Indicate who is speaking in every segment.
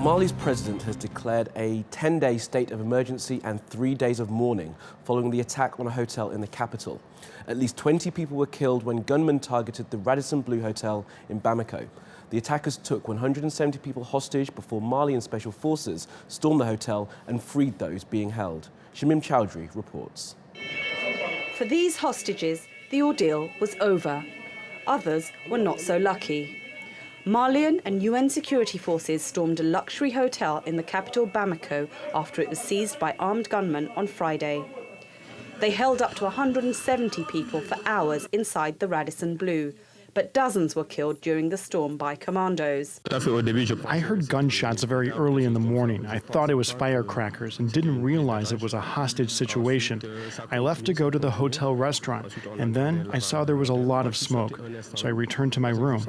Speaker 1: Mali's president has declared a 10-day state of emergency and 3 days of mourning following the attack on a hotel in the capital. At least 20 people were killed when gunmen targeted the Radisson Blu Hotel in Bamako. The attackers took 170 people hostage before Malian special forces stormed the hotel and freed those being held. Shamim Chowdhury reports.
Speaker 2: For these hostages, the ordeal was over. Others were not so lucky. Malian and UN security forces stormed a luxury hotel in the capital Bamako after it was seized by armed gunmen on Friday. They held up to 170 people for hours inside the Radisson Blu, but dozens were killed during the storm by commandos.
Speaker 3: I heard gunshots very early in the morning. I thought it was firecrackers and didn't realize it was a hostage situation. I left to go to the hotel restaurant, and then I saw there was a lot of smoke, so I returned to my room.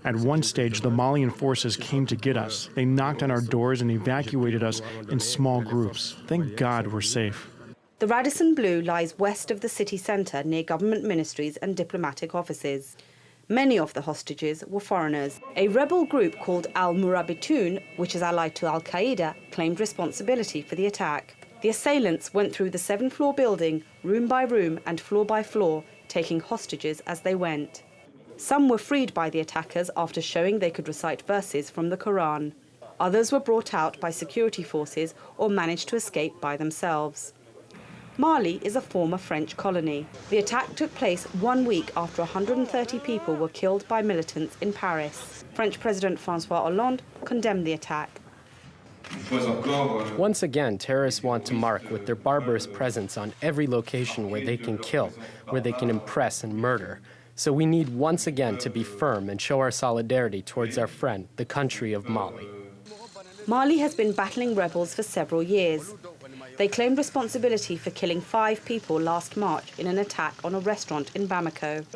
Speaker 3: At one stage, the Malian forces came to get us. They knocked on our doors and evacuated us in small groups. Thank God we're safe.
Speaker 2: The Radisson Blu lies west of the city centre near government ministries and diplomatic offices. Many of the hostages were foreigners. A rebel group called Al-Murabitun, which is allied to Al-Qaeda, claimed responsibility for the attack. The assailants went through the 7-floor building, room by room and floor by floor, taking hostages as they went. Some were freed by the attackers after showing they could recite verses from the Quran. Others were brought out by security forces or managed to escape by themselves. Mali is a former French colony. The attack took place 1 week after 130 people were killed by militants in Paris. French President François Hollande condemned the attack.
Speaker 4: Once again, terrorists want to mark with their barbarous presence on every location where they can kill, where they can impress and murder. So we need once again to be firm and show our solidarity towards our friend, the country of Mali.
Speaker 2: Mali has been battling rebels for several years. They claimed responsibility for killing 5 people last March in an attack on a restaurant in Bamako,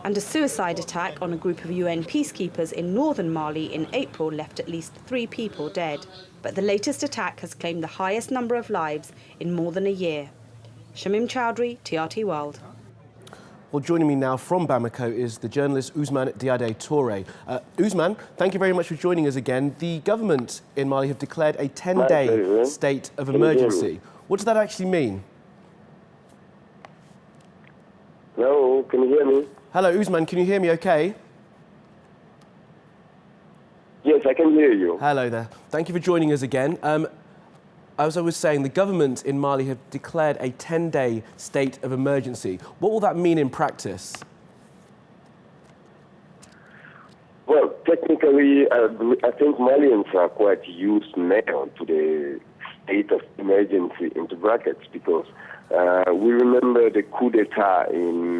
Speaker 2: and a suicide attack on a group of UN peacekeepers in northern Mali in April left at least 3 people dead. But the latest attack has claimed the highest number of lives in more than a year. Shamim Chowdhury, TRT World.
Speaker 1: Well, joining me now from Bamako is the journalist Ousmane Diadé Touré. Ousmane, thank you very much for joining us again. The government in Mali have declared a 10-day state of emergency. What does that actually mean?
Speaker 5: Hello, can you hear me?
Speaker 1: Hello, Ousmane, can you hear me okay?
Speaker 5: Yes, I can hear you.
Speaker 1: Hello there. Thank you for joining us again. As I was saying, the government in Mali have declared a 10-day state of emergency. What will that mean in practice?
Speaker 5: Well, technically, I think Malians are quite used now to the state of emergency, into brackets, because we remember the coup d'etat in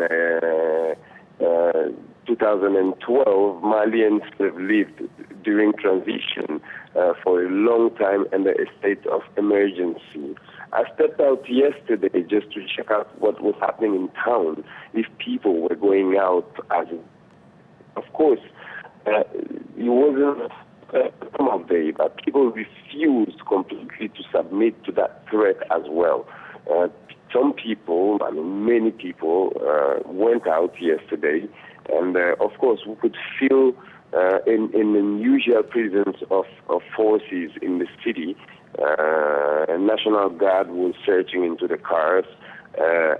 Speaker 5: 2012. Malians have lived during transition for a long time under a state of emergency. I stepped out yesterday just to check out what was happening in town, if people were going out. Of course, it wasn't some of day, but people refused completely to submit to that threat as well. Some people, I mean many people, went out yesterday, and of course we could feel in unusual presence of forces in the city. National Guard was searching into the cars,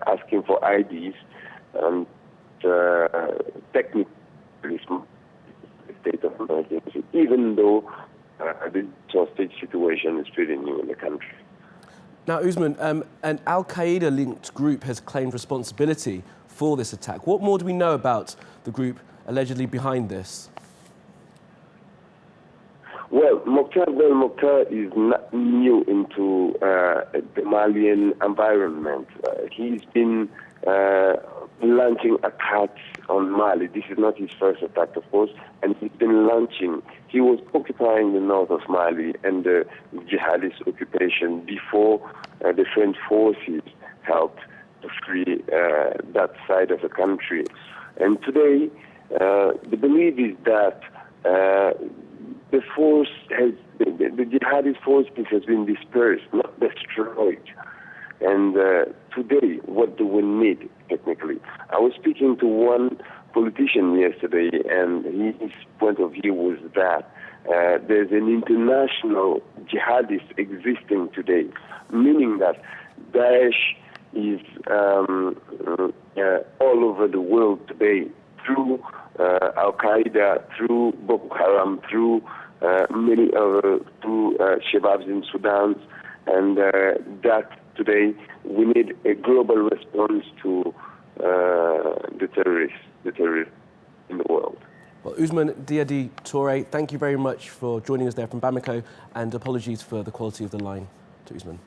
Speaker 5: asking for IDs, and technically state of emergency, even though the hostage situation is pretty new in the country.
Speaker 1: Now, Ousmane, an Al-Qaeda-linked group has claimed responsibility for this attack. What more do we know about the group allegedly behind this?
Speaker 5: Well, Mokhtar is not new into the Malian environment. He's been launching attacks on Mali. This is not his first attack, of course, and he's been launching. He was occupying the north of Mali and the jihadist occupation before the French forces helped to free that side of the country. And today, the belief is that the jihadist forces has been dispersed, not destroyed. And today, what do we need, technically? I was speaking to one politician yesterday, and his point of view was that there's an international jihadist existing today, meaning that Daesh is all over the world today through Al-Qaeda, through Boko Haram, through many other, through Shababs in Sudan, and that today we need a global response to the terrorists in the world.
Speaker 1: Well, Ousmane Diadi Touré, thank you very much for joining us there from Bamako, and apologies for the quality of the line to Ousmane.